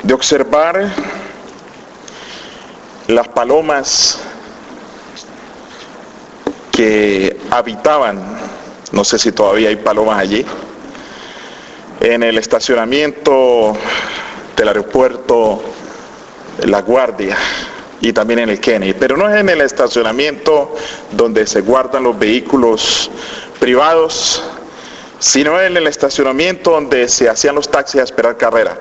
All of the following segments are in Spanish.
de observar las palomas que habitaban, no sé si todavía hay palomas allí, en el estacionamiento del aeropuerto La Guardia y también en el Kennedy, pero no es en el estacionamiento donde se guardan los vehículos privados, sino en el estacionamiento donde se hacían los taxis a esperar carrera.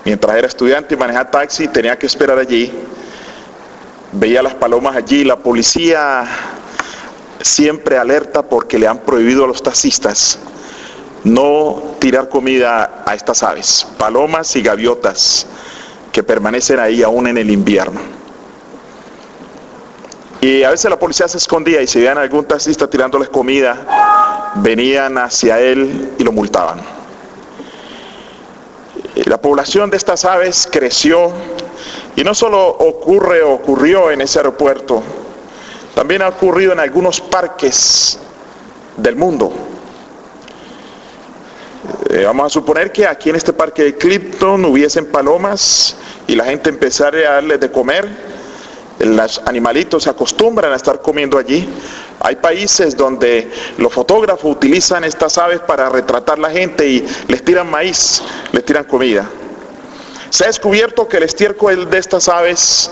Mientras era estudiante y manejaba taxi, tenía que esperar allí, veía las palomas allí, la policía siempre alerta porque le han prohibido a los taxistas no tirar comida a estas aves, palomas y gaviotas, que permanecen ahí aún en el invierno. Y a veces la policía se escondía y si veían a algún taxista tirándoles comida, venían hacia él y lo multaban. La población de estas aves creció y no solo ocurrió en ese aeropuerto, también ha ocurrido en algunos parques del mundo. Vamos a suponer que aquí en este parque de Clifton hubiesen palomas y la gente empezara a darles de comer. Los animalitos se acostumbran a estar comiendo allí. Hay países donde los fotógrafos utilizan estas aves para retratar a la gente y les tiran maíz, les tiran comida. Se ha descubierto que el estiércol de estas aves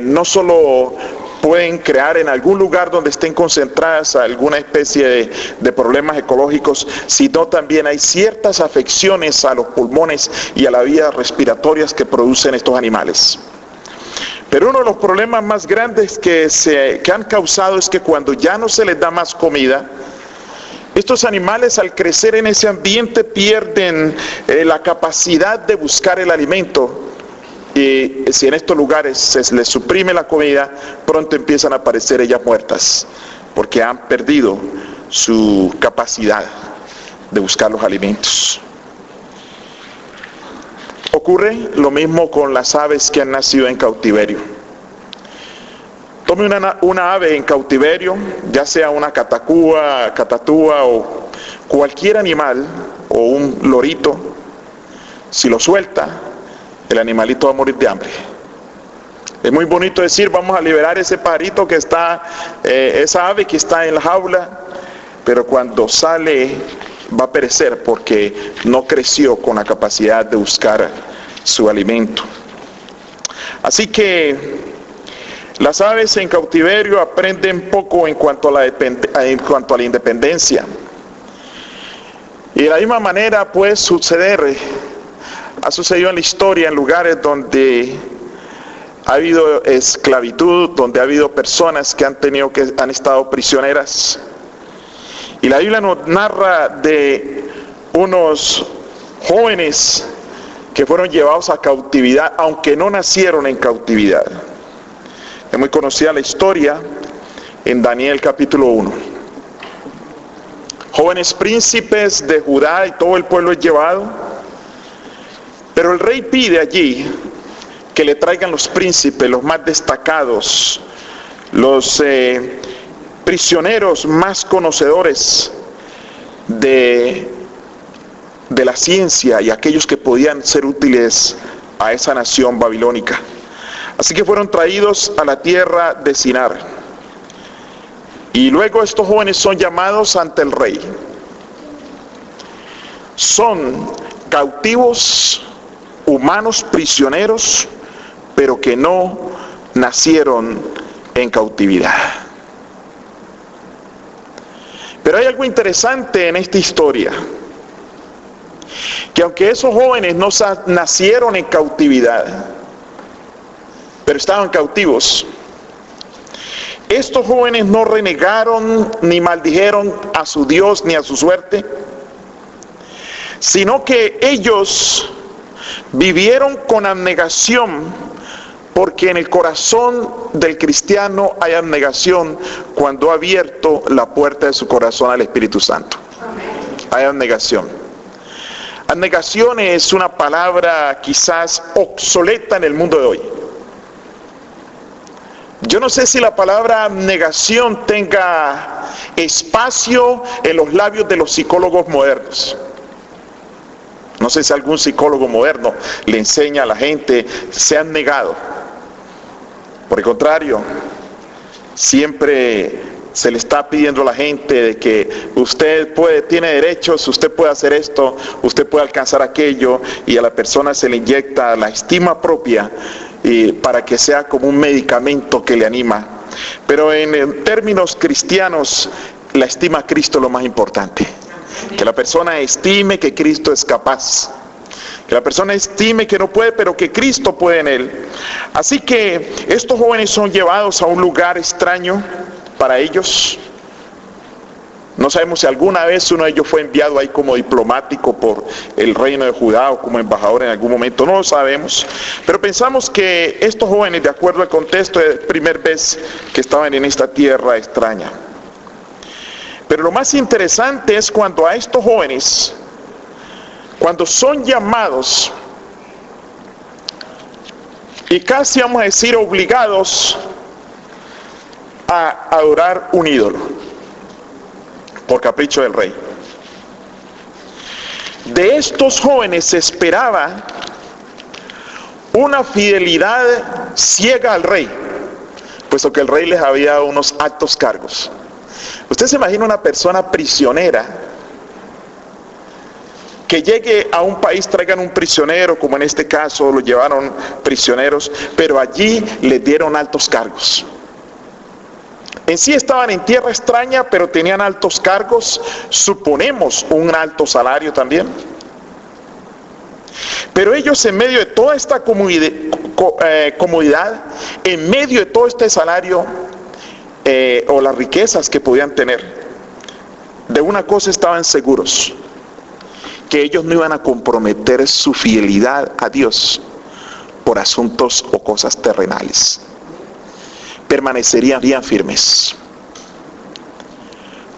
no solo pueden crear en algún lugar donde estén concentradas alguna especie de problemas ecológicos, sino también hay ciertas afecciones a los pulmones y a las vías respiratorias que producen estos animales. Pero uno de los problemas más grandes que han causado es que cuando ya no se les da más comida, estos animales al crecer en ese ambiente pierden la capacidad de buscar el alimento. Y si en estos lugares se les suprime la comida, pronto empiezan a aparecer ellas muertas, porque han perdido su capacidad de buscar los alimentos. Ocurre lo mismo con las aves que han nacido en cautiverio. Tome una ave en cautiverio, ya sea una catatúa o cualquier animal o un lorito, si lo suelta, el animalito va a morir de hambre. Es muy bonito decir, vamos a liberar ese pajarito que está, esa ave que está en la jaula, pero cuando sale va a perecer porque no creció con la capacidad de buscar su alimento. Así que las aves en cautiverio aprenden poco en cuanto a la independencia. Y de la misma manera puede suceder, ha sucedido en la historia en lugares donde ha habido esclavitud, donde ha habido personas que han estado prisioneras. Y la Biblia nos narra de unos jóvenes que fueron llevados a cautividad, aunque no nacieron en cautividad. Es muy conocida la historia en Daniel capítulo 1. Jóvenes príncipes de Judá y todo el pueblo es llevado, pero el rey pide allí que le traigan los príncipes, los más destacados, los prisioneros más conocedores de la ciencia y aquellos que podían ser útiles a esa nación babilónica. Así que fueron traídos a la tierra de Sinar. Y luego estos jóvenes son llamados ante el rey. Son cautivos, humanos prisioneros, pero que no nacieron en cautividad. Pero hay algo interesante en esta historia, que aunque esos jóvenes no nacieron en cautividad, pero estaban cautivos, estos jóvenes no renegaron ni maldijeron a su Dios ni a su suerte, sino que ellos vivieron con abnegación, porque en el corazón del cristiano hay abnegación cuando ha abierto la puerta de su corazón al Espíritu Santo. Hay abnegación. Abnegación es una palabra quizás obsoleta en el mundo de hoy. Yo no sé si la palabra abnegación tenga espacio en los labios de los psicólogos modernos. No sé si algún psicólogo moderno le enseña a la gente, se han negado. Por el contrario, siempre se le está pidiendo a la gente de que usted tiene derechos, usted puede hacer esto, usted puede alcanzar aquello, y a la persona se le inyecta la estima propia para que sea como un medicamento que le anima. Pero en términos cristianos, la estima a Cristo es lo más importante. Que la persona estime que Cristo es capaz. Que la persona estime que no puede, pero que Cristo puede en él. Así que estos jóvenes son llevados a un lugar extraño para ellos. No sabemos si alguna vez uno de ellos fue enviado ahí como diplomático por el reino de Judá o como embajador en algún momento, no lo sabemos. Pero pensamos que estos jóvenes, de acuerdo al contexto, es la primera vez que estaban en esta tierra extraña. Pero lo más interesante es cuando a estos jóvenes, cuando son llamados y casi vamos a decir obligados a adorar un ídolo por capricho del rey. De estos jóvenes se esperaba una fidelidad ciega al rey, puesto que el rey les había dado unos altos cargos. Usted se imagina una persona prisionera que llegue a un país, traigan un prisionero, como en este caso lo llevaron prisioneros, pero allí les dieron altos cargos. En sí estaban en tierra extraña, pero tenían altos cargos, suponemos un alto salario también. Pero ellos, en medio de toda esta comodidad, en medio de todo este salario o las riquezas que podían tener, de una cosa estaban seguros: que ellos no iban a comprometer su fidelidad a Dios por asuntos o cosas terrenales. Permanecerían firmes.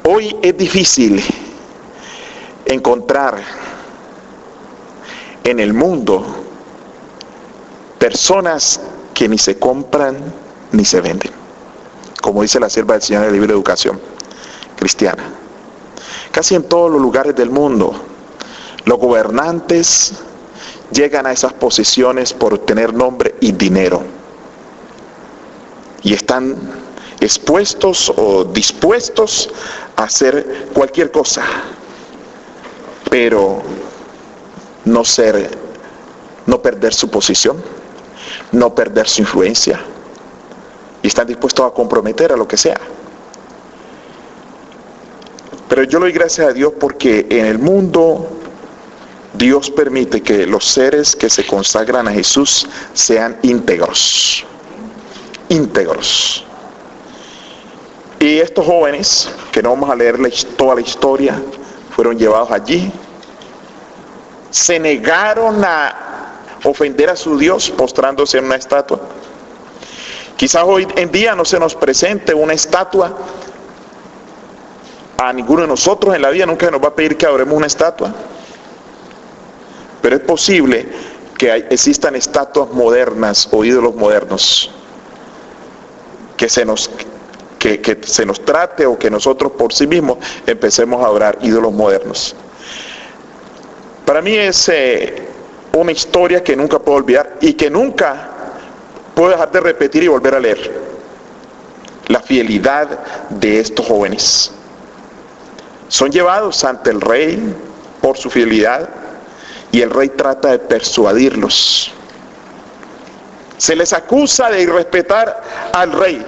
Hoy es difícil encontrar en el mundo personas que ni se compran ni se venden, como dice la sierva del Señor en el libro de Educación Cristiana. Casi en todos los lugares del mundo, los gobernantes llegan a esas posiciones por obtener nombre y dinero, y están expuestos o dispuestos a hacer cualquier cosa, pero no perder su posición, no perder su influencia, y están dispuestos a comprometer a lo que sea. Pero yo le doy gracias a Dios porque en el mundo Dios permite que los seres que se consagran a Jesús sean íntegros. Y estos jóvenes, que no vamos a leer toda la historia, fueron llevados allí, se negaron a ofender a su Dios postrándose en una estatua. Quizás hoy en día no se nos presente una estatua a ninguno de nosotros en la vida, nunca se nos va a pedir que adoremos una estatua, pero es posible que existan estatuas modernas o ídolos modernos que se nos trate, o que nosotros por sí mismos empecemos a adorar ídolos modernos. Para mí es una historia que nunca puedo olvidar y que nunca puedo dejar de repetir y volver a leer. La fidelidad de estos jóvenes. Son llevados ante el rey por su fidelidad y el rey trata de persuadirlos. Se les acusa de irrespetar al rey.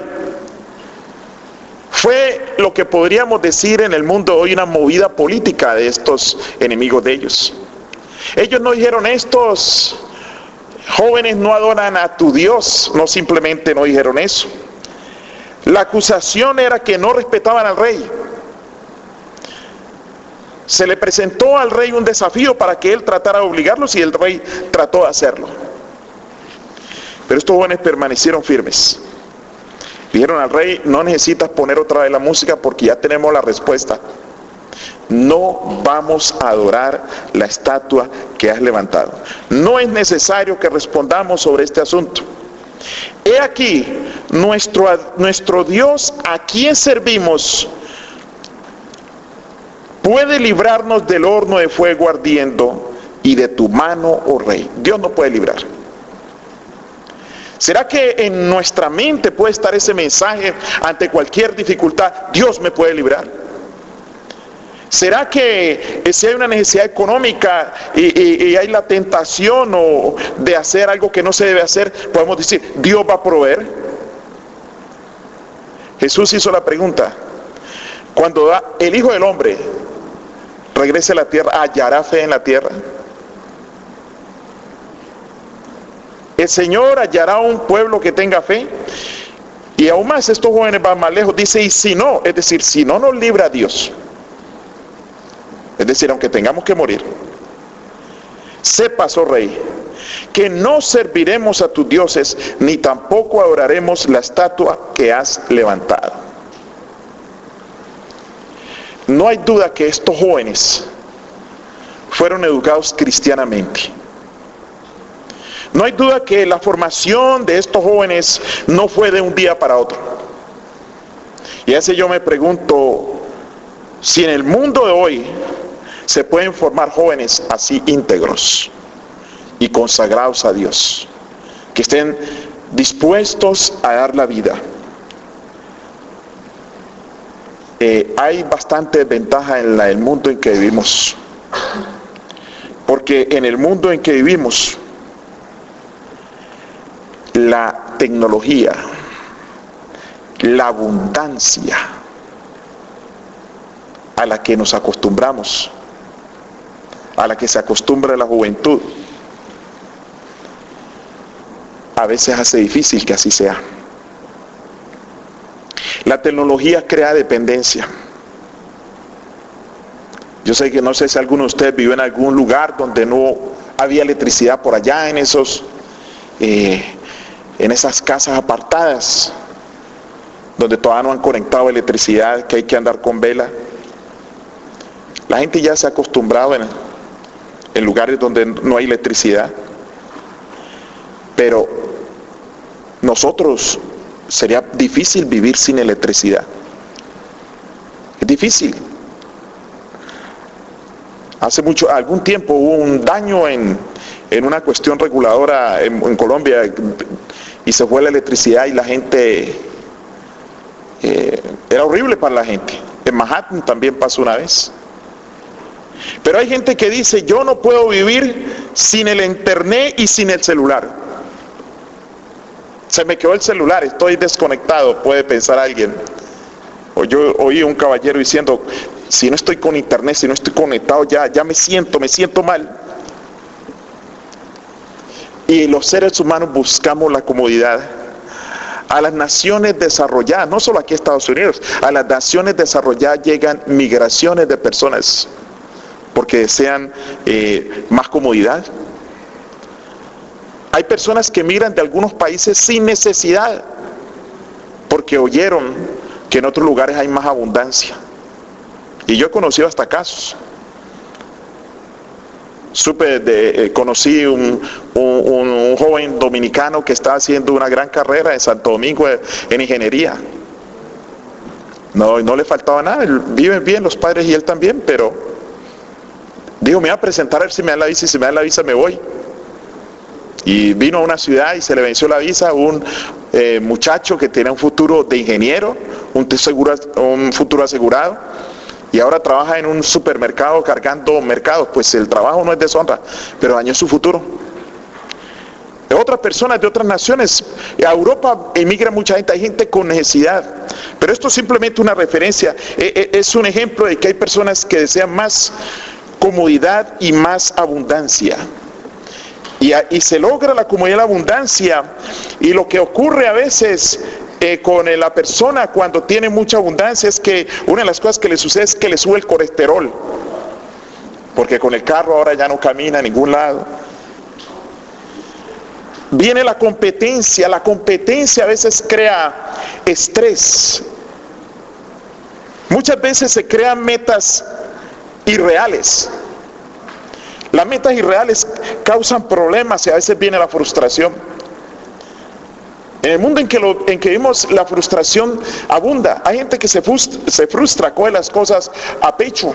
Fue lo que podríamos decir en el mundo hoy una movida política de estos enemigos de ellos. Ellos no dijeron: estos jóvenes no adoran a tu Dios, no, simplemente no dijeron eso. La acusación era que no respetaban al rey. Se le presentó al rey un desafío para que él tratara de obligarlos y el rey trató de hacerlo. Pero estos jóvenes permanecieron firmes. Dijeron al rey: no necesitas poner otra vez la música porque ya tenemos la respuesta. No vamos a adorar la estatua que has levantado. No es necesario que respondamos sobre este asunto. He aquí, nuestro Dios, a quien servimos, puede librarnos del horno de fuego ardiendo y de tu mano, oh rey. Dios nos puede librar. ¿Será que en nuestra mente puede estar ese mensaje ante cualquier dificultad? Dios me puede librar. ¿Será que si hay una necesidad económica y hay la tentación de hacer algo que no se debe hacer, podemos decir, Dios va a proveer? Jesús hizo la pregunta, cuando el Hijo del Hombre regrese a la tierra, ¿hallará fe en la tierra? ¿El Señor hallará un pueblo que tenga fe? Y aún más, estos jóvenes van más lejos, dice, y si no, es decir, si no nos libra Dios, es decir, aunque tengamos que morir, sepas, oh rey, que no serviremos a tus dioses, ni tampoco adoraremos la estatua que has levantado. No hay duda que estos jóvenes fueron educados cristianamente. No hay duda que la formación de estos jóvenes no fue de un día para otro. Y a veces yo me pregunto si en el mundo de hoy se pueden formar jóvenes así íntegros y consagrados a Dios, que estén dispuestos a dar la vida. Hay bastante ventaja en el mundo en que vivimos, porque en el mundo en que vivimos, la tecnología, la abundancia a la que nos acostumbramos, a la que se acostumbra la juventud, a veces hace difícil que así sea. La tecnología crea dependencia. Yo sé que no sé si alguno de ustedes vive en algún lugar donde no había electricidad por allá, en esas casas apartadas, donde todavía no han conectado electricidad, que hay que andar con vela. La gente ya se ha acostumbrado en lugares donde no hay electricidad. Pero nosotros sería difícil vivir sin electricidad. Es difícil. Hace algún tiempo hubo un daño en una cuestión reguladora en Colombia, y se fue la electricidad y la gente, era horrible para la gente. En Manhattan también pasó una vez. Pero hay gente que dice, yo no puedo vivir sin el internet y sin el celular. Se me quedó el celular, estoy desconectado, puede pensar alguien. O yo oí un caballero diciendo, si no estoy con internet, si no estoy conectado, ya me siento mal. Y los seres humanos buscamos la comodidad. A las naciones desarrolladas, no solo aquí en Estados Unidos, a las naciones desarrolladas llegan migraciones de personas porque desean más comodidad. Hay personas que migran de algunos países sin necesidad, porque oyeron que en otros lugares hay más abundancia. Y yo he conocido hasta casos. Conocí un joven dominicano que estaba haciendo una gran carrera en Santo Domingo en ingeniería. No le faltaba nada, viven bien los padres y él también, pero dijo, me voy a presentar a ver si me dan la visa, y si me dan la visa me voy. Y vino a una ciudad y se le venció la visa. Un muchacho que tiene un futuro de ingeniero, un futuro asegurado, y ahora trabaja en un supermercado cargando mercados. Pues el trabajo no es deshonra, pero dañó su futuro. Otras personas de otras naciones, a Europa emigra mucha gente, hay gente con necesidad, pero esto es simplemente una referencia, es un ejemplo de que hay personas que desean más comodidad y más abundancia. Y se logra la comodidad y la abundancia, y lo que ocurre a veces con la persona cuando tiene mucha abundancia es que una de las cosas que le sucede es que le sube el colesterol, porque con el carro ahora ya no camina a ningún lado. Viene la competencia a veces crea estrés. Muchas veces se crean metas irreales. Las metas irreales causan problemas y a veces viene la frustración. En el mundo en que vivimos, la frustración abunda. Hay gente que se frustra, coge las cosas a pecho.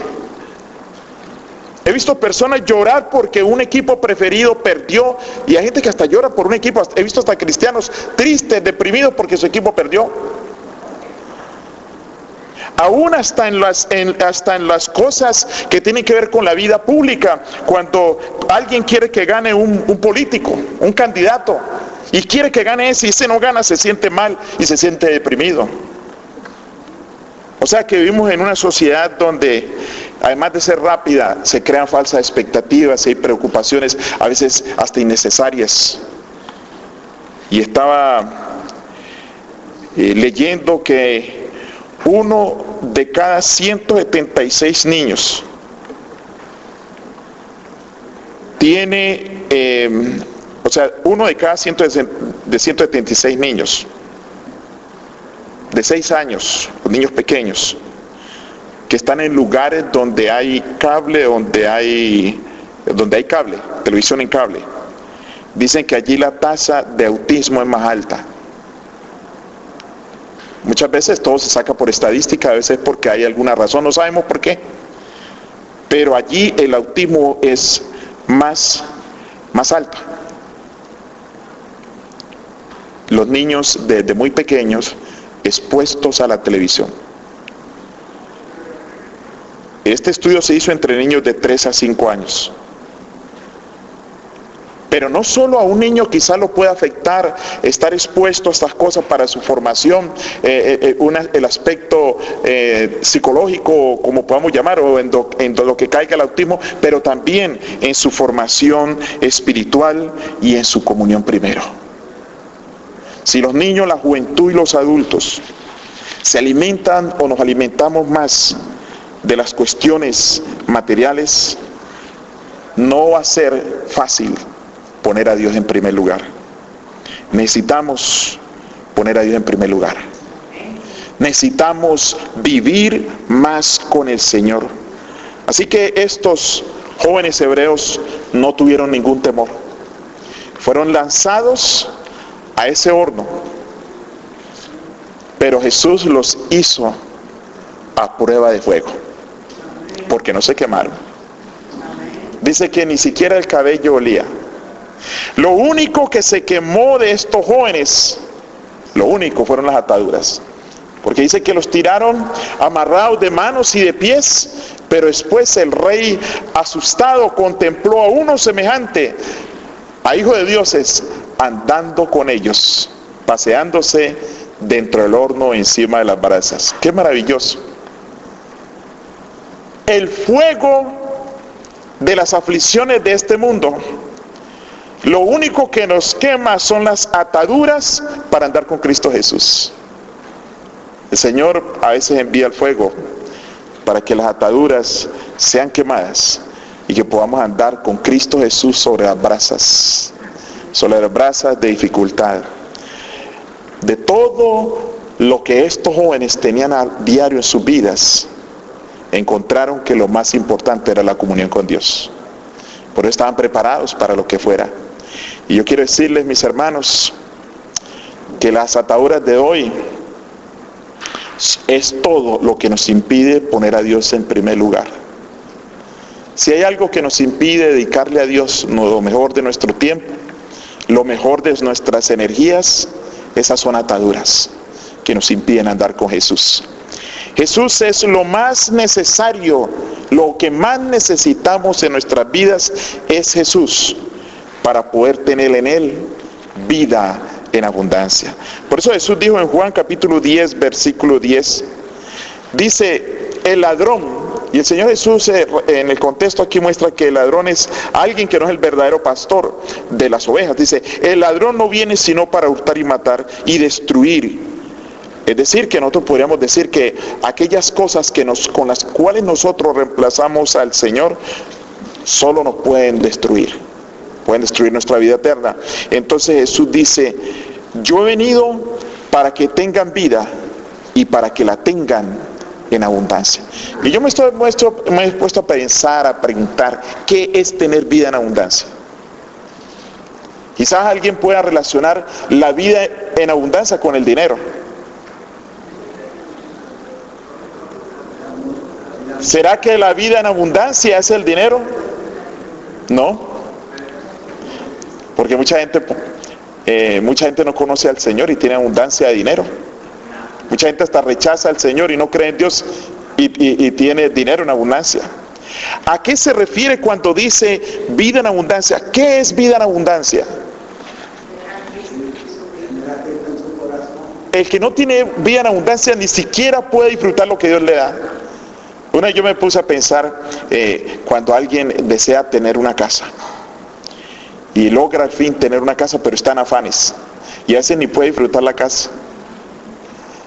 He visto personas llorar porque un equipo preferido perdió, y hay gente que hasta llora por un equipo. He visto hasta cristianos tristes, deprimidos porque su equipo perdió. Aún hasta en las cosas que tienen que ver con la vida pública, cuando alguien quiere que gane un político, un candidato, y quiere que gane ese, y ese no gana, se siente mal y se siente deprimido. O sea que vivimos en una sociedad donde, además de ser rápida, se crean falsas expectativas y preocupaciones, a veces hasta innecesarias. Y estaba leyendo que 1 de cada 176 niños tiene, 1 de cada 176 niños de 6 años, los niños pequeños, que están en lugares donde hay cable, donde hay cable, televisión en cable, dicen que allí la tasa de autismo es más alta. Muchas veces todo se saca por estadística, a veces porque hay alguna razón, no sabemos por qué, pero allí el autismo es más alto. Los niños desde muy pequeños expuestos a la televisión. Este estudio se hizo entre niños de 3 a 5 años. Pero no solo a un niño quizá lo puede afectar estar expuesto a estas cosas para su formación, el aspecto psicológico, como podamos llamar, o en lo que caiga el autismo, pero también en su formación espiritual y en su comunión primero. Si los niños, la juventud y los adultos se alimentan o nos alimentamos más de las cuestiones materiales, no va a ser fácil poner a Dios en primer lugar. Necesitamos poner a Dios en primer lugar. Necesitamos vivir más con el Señor. Así que estos jóvenes hebreos no tuvieron ningún temor. Fueron lanzados a ese horno, pero Jesús los hizo a prueba de fuego, porque no se quemaron. Dice que ni siquiera el cabello olía. Lo único que se quemó de estos jóvenes, fueron las ataduras, porque dice que los tiraron amarrados de manos y de pies, pero después el rey, asustado, contempló a uno semejante a hijo de dioses andando con ellos, paseándose dentro del horno encima de las brasas. ¡Qué maravilloso! El fuego de las aflicciones de este mundo, lo único que nos quema son las ataduras para andar con Cristo Jesús. El Señor a veces envía el fuego para que las ataduras sean quemadas y que podamos andar con Cristo Jesús sobre las brasas de dificultad. De todo lo que estos jóvenes tenían a diario en sus vidas, encontraron que lo más importante era la comunión con Dios. Por eso estaban preparados para lo que fuera. Y yo quiero decirles, mis hermanos, que las ataduras de hoy es todo lo que nos impide poner a Dios en primer lugar. Si hay algo que nos impide dedicarle a Dios lo mejor de nuestro tiempo, lo mejor de nuestras energías, esas son ataduras que nos impiden andar con Jesús. Jesús es lo más necesario, lo que más necesitamos en nuestras vidas es Jesús, para poder tener en Él vida en abundancia. Por eso Jesús dijo en Juan capítulo 10, versículo 10, dice, el ladrón, y el Señor Jesús en el contexto aquí muestra que el ladrón es alguien que no es el verdadero pastor de las ovejas. Dice, el ladrón no viene sino para hurtar y matar y destruir. Es decir, que nosotros podríamos decir que aquellas cosas con las cuales nosotros reemplazamos al Señor, solo nos pueden destruir nuestra vida eterna. Entonces Jesús dice, yo he venido para que tengan vida y para que la tengan en abundancia. Y yo me he puesto a pensar, a preguntar, ¿qué es tener vida en abundancia? Quizás alguien pueda relacionar la vida en abundancia con el dinero. ¿Será que la vida en abundancia es el dinero? No. Porque mucha gente no conoce al Señor y tiene abundancia de dinero. Mucha gente hasta rechaza al Señor y no cree en Dios y tiene dinero en abundancia. ¿A qué se refiere cuando dice vida en abundancia? ¿Qué es vida en abundancia? El que no tiene vida en abundancia ni siquiera puede disfrutar lo que Dios le da. Una vez yo me puse a pensar cuando alguien desea tener una casa y logra al fin tener una casa, pero está en afanes y a veces ni puede disfrutar la casa.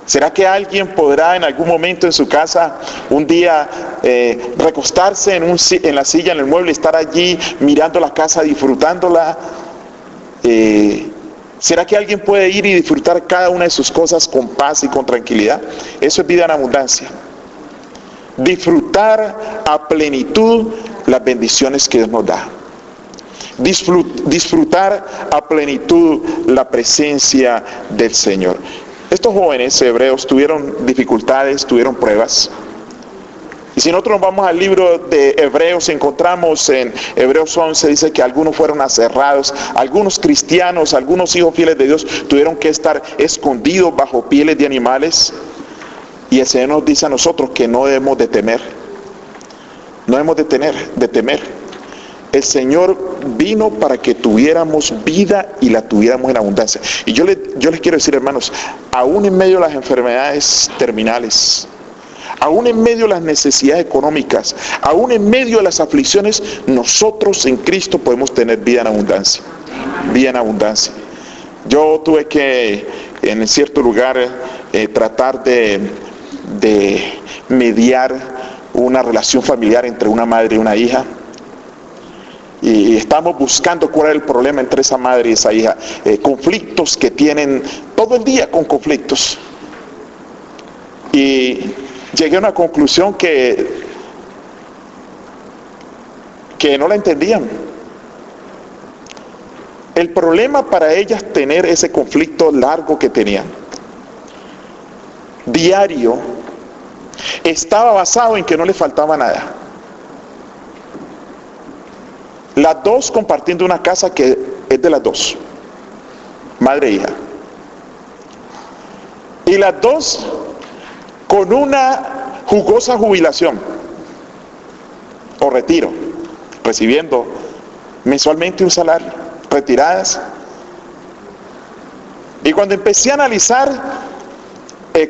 ¿Será que alguien podrá en algún momento en su casa un día recostarse en la silla, en el mueble, estar allí mirando la casa, disfrutándola? ¿Será que alguien puede ir y disfrutar cada una de sus cosas con paz y con tranquilidad? Eso es vida en abundancia. Disfrutar a plenitud las bendiciones que Dios nos da. Disfrutar a plenitud la presencia del Señor. Estos jóvenes hebreos tuvieron dificultades, tuvieron pruebas. Y si nosotros vamos al libro de Hebreos, encontramos en Hebreos 11, dice que algunos fueron aserrados, algunos cristianos, algunos hijos fieles de Dios tuvieron que estar escondidos bajo pieles de animales. Y el Señor nos dice a nosotros que no debemos de temer. No debemos de temer. El Señor vino para que tuviéramos vida y la tuviéramos en abundancia. Y yo les quiero decir, hermanos, aún en medio de las enfermedades terminales, aún en medio de las necesidades económicas, aún en medio de las aflicciones, nosotros en Cristo podemos tener vida en abundancia. Vida en abundancia. Yo tuve que, en cierto lugar, tratar de mediar una relación familiar entre una madre y una hija. Y estamos buscando cuál es el problema entre esa madre y esa hija. Conflictos que tienen todo el día con conflictos. Y llegué a una conclusión que no la entendían. El problema para ellas tener ese conflicto largo que tenían, diario, estaba basado en que no les faltaba nada. Las dos compartiendo una casa que es de las dos, madre e hija. Y las dos con una jugosa jubilación o retiro, recibiendo mensualmente un salario, retiradas. Y cuando empecé a analizar,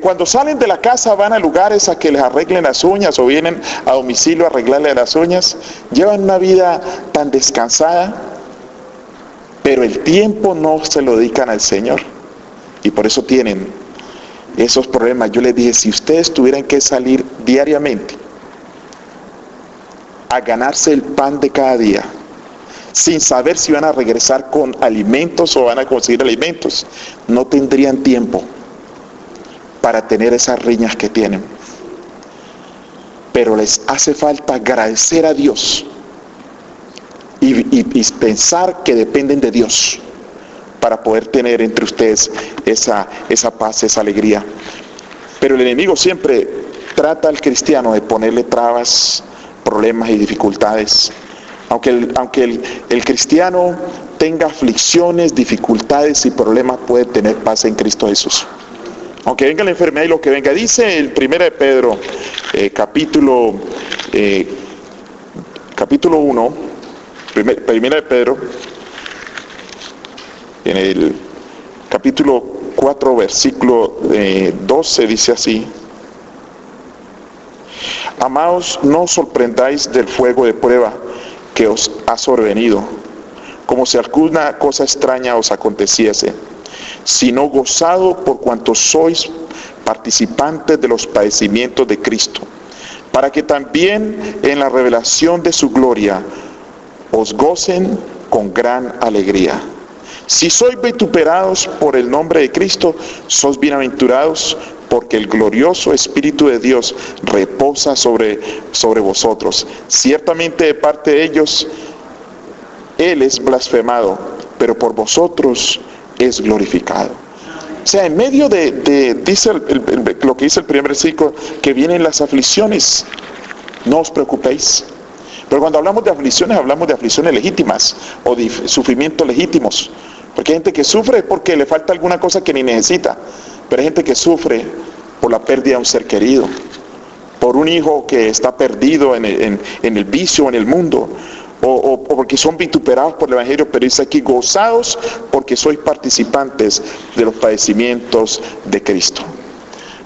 cuando salen de la casa van a lugares a que les arreglen las uñas o vienen a domicilio a arreglarle las uñas, llevan una vida tan descansada, pero el tiempo no se lo dedican al Señor y por eso tienen esos problemas. Yo les dije, si ustedes tuvieran que salir diariamente a ganarse el pan de cada día, sin saber si van a regresar con alimentos o van a conseguir alimentos, no tendrían tiempo para tener esas riñas que tienen. Pero les hace falta agradecer a Dios y pensar que dependen de Dios para poder tener entre ustedes esa paz, esa alegría. Pero el enemigo siempre trata al cristiano de ponerle trabas, problemas y dificultades. Aunque el cristiano tenga aflicciones, dificultades y problemas, puede tener paz en Cristo Jesús. Aunque venga la enfermedad y lo que venga. Dice el 1 de Pedro, capítulo 1, 1 de Pedro, en el capítulo 4, versículo 12, dice así: Amados, no os sorprendáis del fuego de prueba que os ha sobrevenido, como si alguna cosa extraña os aconteciese, sino gozado por cuanto sois participantes de los padecimientos de Cristo, para que también en la revelación de su gloria os gocen con gran alegría. Si sois vituperados por el nombre de Cristo, sois bienaventurados, porque el glorioso Espíritu de Dios reposa sobre vosotros. Ciertamente de parte de ellos, Él es blasfemado, pero por vosotros es glorificado. O sea, en medio de dice lo que dice el primer versículo, que vienen las aflicciones, no os preocupéis. Pero cuando hablamos de aflicciones legítimas o de sufrimientos legítimos. Porque hay gente que sufre porque le falta alguna cosa que ni necesita. Pero hay gente que sufre por la pérdida de un ser querido, por un hijo que está perdido en el vicio, en el mundo, o porque son vituperados por el Evangelio, pero dice aquí, gozados porque sois participantes de los padecimientos de Cristo.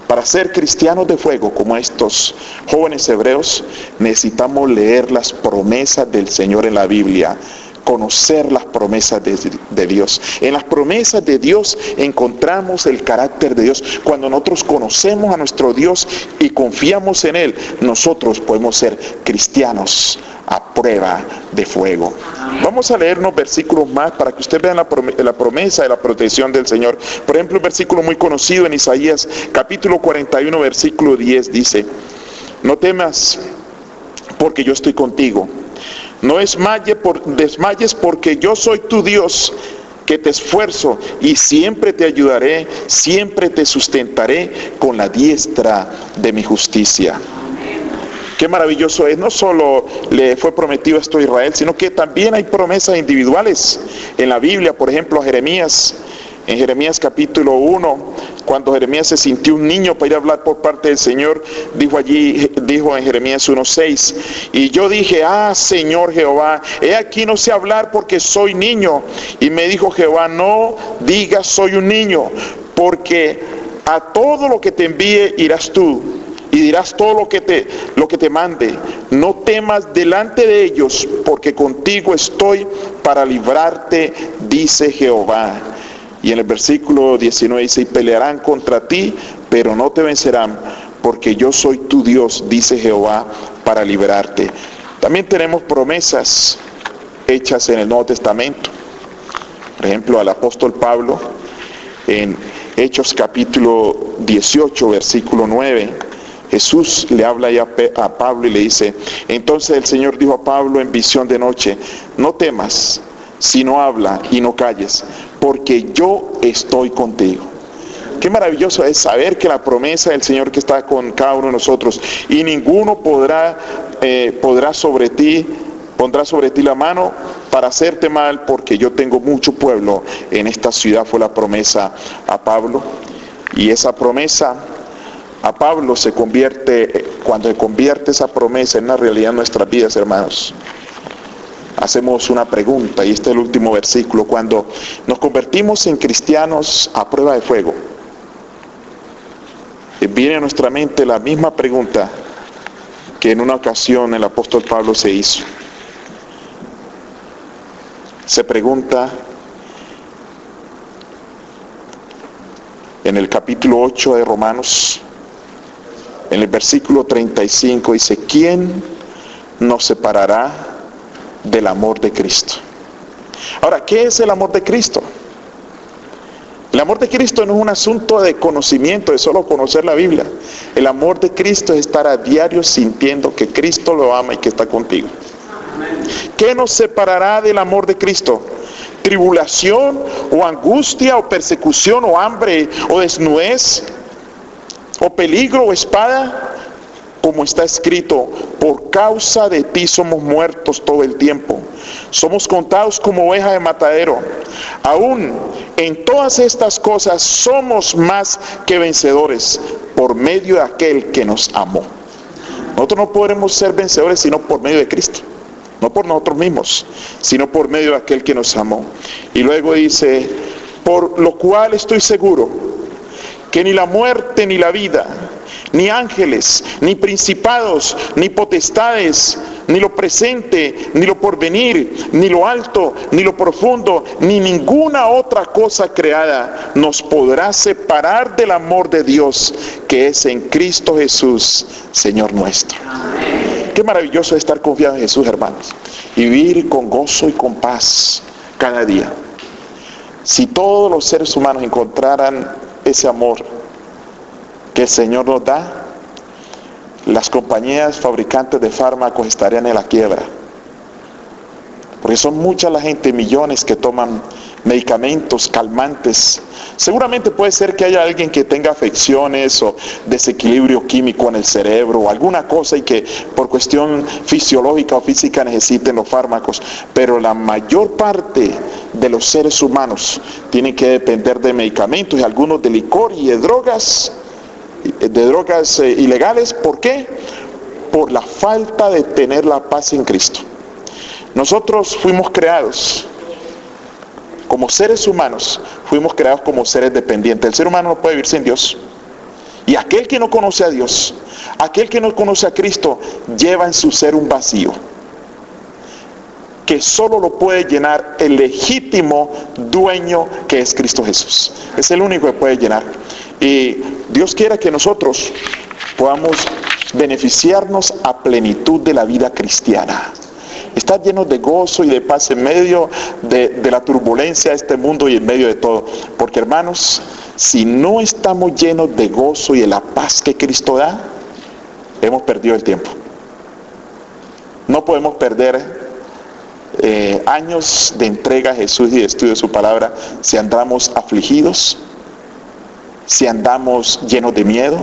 Para ser cristianos de fuego como estos jóvenes hebreos, necesitamos leer las promesas del Señor en la Biblia, conocer las promesas de Dios. En las promesas de Dios encontramos el carácter de Dios. Cuando nosotros conocemos a nuestro Dios y confiamos en Él, nosotros podemos ser cristianos a prueba de fuego. Vamos a leer unos versículos más para que ustedes vean la promesa de la protección del Señor. Por ejemplo, un versículo muy conocido en Isaías, capítulo 41, versículo 10, dice: no temas, porque yo estoy contigo. No desmayes porque yo soy tu Dios, que te esfuerzo y siempre te ayudaré, siempre te sustentaré con la diestra de mi justicia. Qué maravilloso es. No solo le fue prometido esto a Israel, sino que también hay promesas individuales en la Biblia. Por ejemplo, a Jeremías, en Jeremías capítulo 1, cuando Jeremías se sintió un niño para ir a hablar por parte del Señor, dijo en Jeremías 1:6, y yo dije: Señor Jehová, he aquí no sé hablar porque soy niño. Y me dijo Jehová: no digas soy un niño, porque a todo lo que te envíe irás tú, y dirás todo lo que te mande. No temas delante de ellos, porque contigo estoy para librarte, dice Jehová. Y en el versículo 19 dice: y pelearán contra ti, pero no te vencerán, porque yo soy tu Dios, dice Jehová, para liberarte. También tenemos promesas hechas en el Nuevo Testamento. Por ejemplo, al apóstol Pablo, en Hechos capítulo 18, versículo 9, Jesús le habla ya a Pablo y le dice: entonces el Señor dijo a Pablo en visión de noche: no temas, sino habla y no calles, porque yo estoy contigo. Qué maravilloso es saber que la promesa del Señor que está con cada uno de nosotros, y ninguno pondrá sobre ti la mano para hacerte mal, porque yo tengo mucho pueblo en esta ciudad, fue la promesa a Pablo. Y esa promesa a Pablo cuando se convierte esa promesa en una realidad en nuestras vidas, hermanos, hacemos una pregunta, y este es el último versículo: cuando nos convertimos en cristianos a prueba de fuego, viene a nuestra mente la misma pregunta que en una ocasión el apóstol Pablo se hizo. Se pregunta en el capítulo 8 de Romanos, en el versículo 35, dice: ¿quién nos separará del amor de Cristo? Ahora, ¿qué es el amor de Cristo? El amor de Cristo no es un asunto de conocimiento, de solo conocer la Biblia. El amor de Cristo es estar a diario sintiendo que Cristo lo ama y que está contigo. ¿Qué nos separará del amor de Cristo? ¿Tribulación o angustia o persecución o hambre o desnudez o peligro o espada? Como está escrito: por causa de ti somos muertos todo el tiempo, somos contados como ovejas de matadero. Aún en todas estas cosas somos más que vencedores por medio de aquel que nos amó. Nosotros no podremos ser vencedores sino por medio de Cristo, no por nosotros mismos, sino por medio de aquel que nos amó. Y luego dice: por lo cual estoy seguro que ni la muerte ni la vida, ni ángeles, ni principados, ni potestades, ni lo presente, ni lo porvenir, ni lo alto, ni lo profundo, ni ninguna otra cosa creada nos podrá separar del amor de Dios que es en Cristo Jesús, Señor nuestro. Qué maravilloso es estar confiado en Jesús, hermanos, y vivir con gozo y con paz cada día. Si todos los seres humanos encontraran ese amor que el Señor nos da, las compañías fabricantes de fármacos estarían en la quiebra, Porque son mucha la gente, millones que toman medicamentos, calmantes. Seguramente puede ser que haya alguien que tenga afecciones o desequilibrio químico en el cerebro o alguna cosa y que por cuestión fisiológica o física necesiten los fármacos. Pero la mayor parte de los seres humanos tienen que depender de medicamentos y algunos de licor y de drogas ilegales. ¿Por qué? Por la falta de tener la paz en Cristo. Nosotros fuimos creados como seres humanos, fuimos creados como seres dependientes. El ser humano no puede vivir sin Dios. Y aquel que no conoce a Dios, aquel que no conoce a Cristo, lleva en su ser un vacío que solo lo puede llenar el legítimo dueño que es Cristo Jesús. Es el único que puede llenar. Y Dios quiere que nosotros podamos beneficiarnos a plenitud de la vida cristiana. Estar llenos de gozo y de paz en medio de la turbulencia de este mundo y en medio de todo. Porque hermanos, si no estamos llenos de gozo y de la paz que Cristo da, hemos perdido el tiempo. No podemos perder años de entrega a Jesús y de estudio de su palabra si andamos afligidos, si andamos llenos de miedo,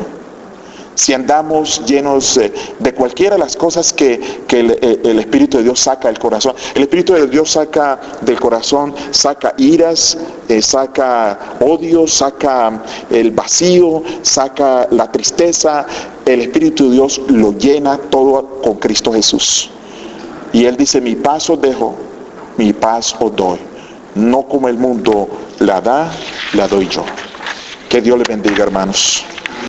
si andamos llenos de cualquiera de las cosas que el Espíritu de Dios saca del corazón. El Espíritu de Dios saca del corazón, saca iras, saca odio, saca el vacío, saca la tristeza. El Espíritu de Dios lo llena todo con Cristo Jesús. Y Él dice, mi paz os dejo, mi paz os doy. No como el mundo la da, la doy yo. Que Dios les bendiga, hermanos.